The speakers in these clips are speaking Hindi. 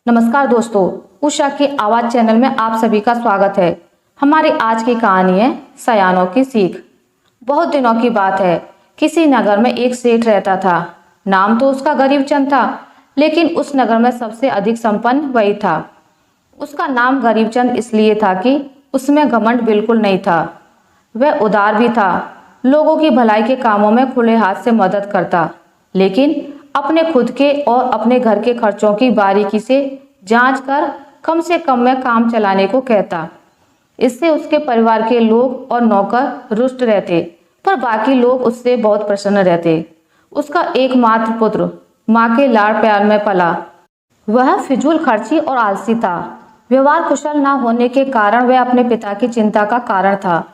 नमस्कार दोस्तों, उषा की आवाज चैनल में आप सभी का स्वागत है। हमारी आज की कहानी है सयानों की सीख। बहुत दिनों की बात है, किसी नगर में एक सेठ रहता था। नाम तो उसका गरीबचंद था, लेकिन उस नगर में सबसे अधिक संपन्न वही था। उसका नाम गरीबचंद इसलिए था कि उसमें घमंड बिल्कुल नहीं था। वह उदार भी था, लोगों की भलाई के कामों में खुले हाथ से मदद करता, लेकिन अपने खुद के और अपने घर के खर्चों की बारीकी से जांच कर कम से कम में काम चलाने को कहता। इससे उसके परिवार के लोग और नौकर रुष्ट रहते, पर बाकी लोग उससे बहुत प्रसन्न रहते। उसका एकमात्र पुत्र माँ के लाड़ प्यार में पला। वह फिजूल खर्ची और आलसी था। व्यवहार कुशल न होने के कारण वह अपने पिता की चिंता का कारण था।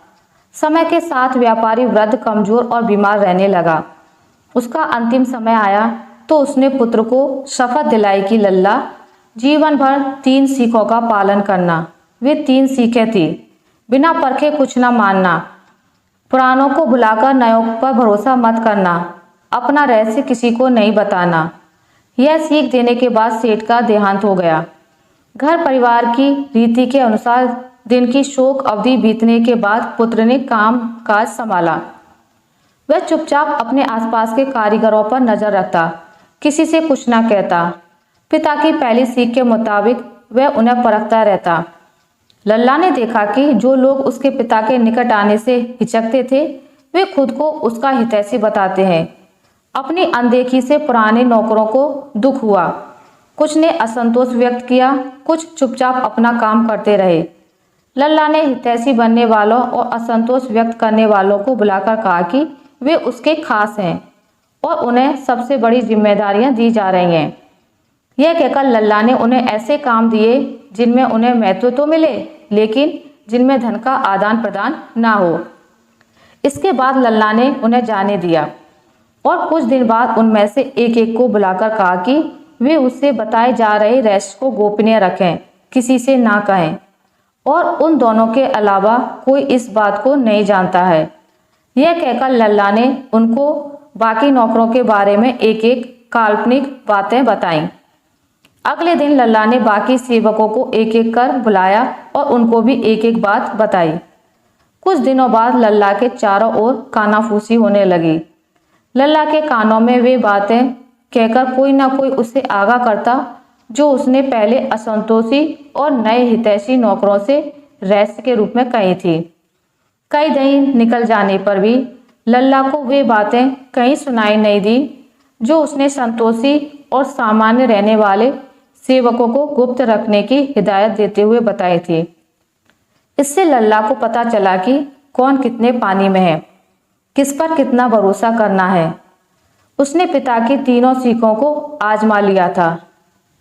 समय के साथ व्यापारी वृद्ध, कमजोर और बीमार रहने लगा। उसका अंतिम समय आया तो उसने पुत्र को शपथ दिलाई कि लल्ला, जीवन भर 3 सीखों का पालन करना। वे 3 सीखें थी। बिना परखे कुछ न मानना, पुरानों को बुलाकर नयों पर भरोसा मत करना, अपना रहस्य किसी को नहीं बताना। यह सीख देने के बाद सेठ का देहांत हो गया। घर परिवार की रीति के अनुसार दिन की शोक अवधि बीतने के बाद पुत्र ने काम काज संभाला। वह चुपचाप अपने आसपास के कारीगरों पर नजर रखता, किसी से कुछ ना कहता। पिता की पहली सीख के मुताबिक वह उन्हें परखता रहता। लल्ला ने देखा कि जो लोग उसके पिता के निकट आने से हिचकते थे, वे खुद को उसका हितैषी बताते हैं। अपनी अनदेखी से पुराने नौकरों को दुख हुआ। कुछ ने असंतोष व्यक्त किया, कुछ चुपचाप अपना काम करते रहे। लल्ला ने हितैषी बनने वालों और असंतोष व्यक्त करने वालों को बुलाकर कहा कि वे उसके खास हैं और उन्हें सबसे बड़ी जिम्मेदारियां दी जा रही हैं। यह कहकर लल्ला ने उन्हें ऐसे काम दिए जिनमें उन्हें महत्व तो मिले, लेकिन जिनमें धन का आदान प्रदान ना हो। इसके बाद लल्ला ने उन्हें जाने दिया और कुछ दिन बाद उनमें से एक एक को बुलाकर कहा कि वे उससे बताए जा रहे रहस्य को गोपनीय रखें, किसी से ना कहें, और उन दोनों के अलावा कोई इस बात को नहीं जानता है। यह कहकर लल्ला ने उनको बाकी नौकरों के बारे में एक एक काल्पनिक बातें बताईं। अगले दिन लल्ला ने बाकी सेवकों को एक एक कर बुलाया और उनको भी एक एक बात बताई। कुछ दिनों बाद लल्ला के चारों ओर कानाफूसी होने लगी। लल्ला के कानों में वे बातें कहकर कोई ना कोई उसे आगाह करता जो उसने पहले असंतोषी और नए हितैषी नौकरों से रहस्य के रूप में कही थी। कई दिन निकल जाने पर भी लल्ला को वे बातें कहीं सुनाई नहीं दी जो उसने संतोषी और सामान्य रहने वाले सेवकों को गुप्त रखने की हिदायत देते हुए बताई थी। इससे लल्ला को पता चला कि कौन कितने पानी में है, किस पर कितना भरोसा करना है। उसने पिता की तीनों सीखों को आजमा लिया था।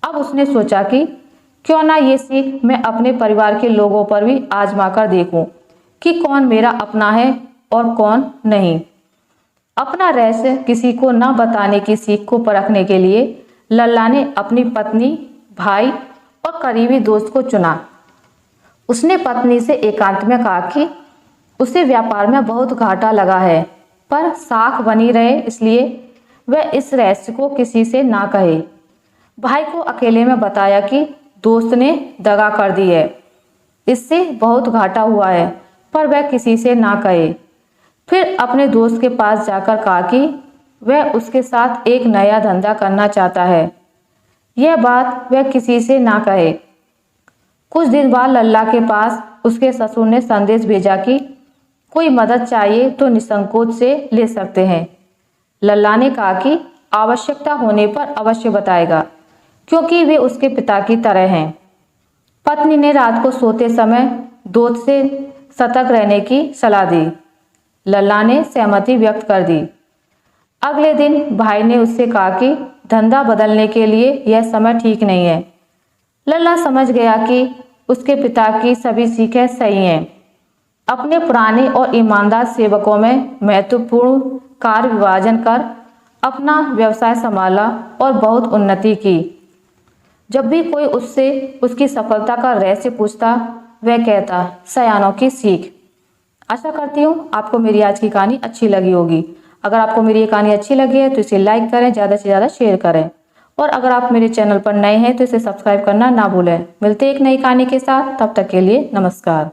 अब उसने सोचा कि क्यों ना ये सीख मैं अपने परिवार के लोगों पर भी आजमा कर देखूं कि कौन मेरा अपना है और कौन नहीं। अपना रहस्य किसी को न बताने की सीख को परखने के लिए लल्ला ने अपनी पत्नी, भाई और करीबी दोस्त को चुना। उसने पत्नी से एकांत में कहा कि उसे व्यापार में बहुत घाटा लगा है, पर साख बनी रहे इसलिए वह इस रहस्य को किसी से ना कहे। भाई को अकेले में बताया कि दोस्त ने दगा कर दी है, इससे बहुत घाटा हुआ है, पर वह किसी से ना कहे। फिर अपने दोस्त के पास जाकर कहा कि वह उसके साथ एक नया धंधा करना चाहता है, यह बात वह किसी से ना कहे। कुछ दिन बाद लल्ला के पास उसके ससुर ने संदेश भेजा कि कोई मदद चाहिए तो निसंकोच से ले सकते हैं। लल्ला ने कहा कि आवश्यकता होने पर अवश्य बताएगा, क्योंकि वे उसके पिता की तरह हैं। पत्नी ने रात को सोते समय दोस्त से सतर्क रहने की सलाह दी। लल्ला ने सहमति व्यक्त कर दी। अगले दिन भाई ने उससे कहा कि धंधा बदलने के लिए यह समय ठीक नहीं है। लल्ला समझ गया कि उसके पिता की सभी सीखें सही हैं। अपने पुराने और ईमानदार सेवकों में महत्वपूर्ण कार्य विभाजन कर अपना व्यवसाय संभाला और बहुत उन्नति की। जब भी कोई उससे उसकी सफलता का रहस्य पूछता, वह कहता, सयानों की सीख। आशा करती हूँ आपको मेरी आज की कहानी अच्छी लगी होगी। अगर आपको मेरी ये कहानी अच्छी लगी है तो इसे लाइक करें, ज़्यादा से ज़्यादा शेयर करें और अगर आप मेरे चैनल पर नए हैं तो इसे सब्सक्राइब करना ना भूलें। मिलते हैं एक नई कहानी के साथ, तब तक के लिए नमस्कार।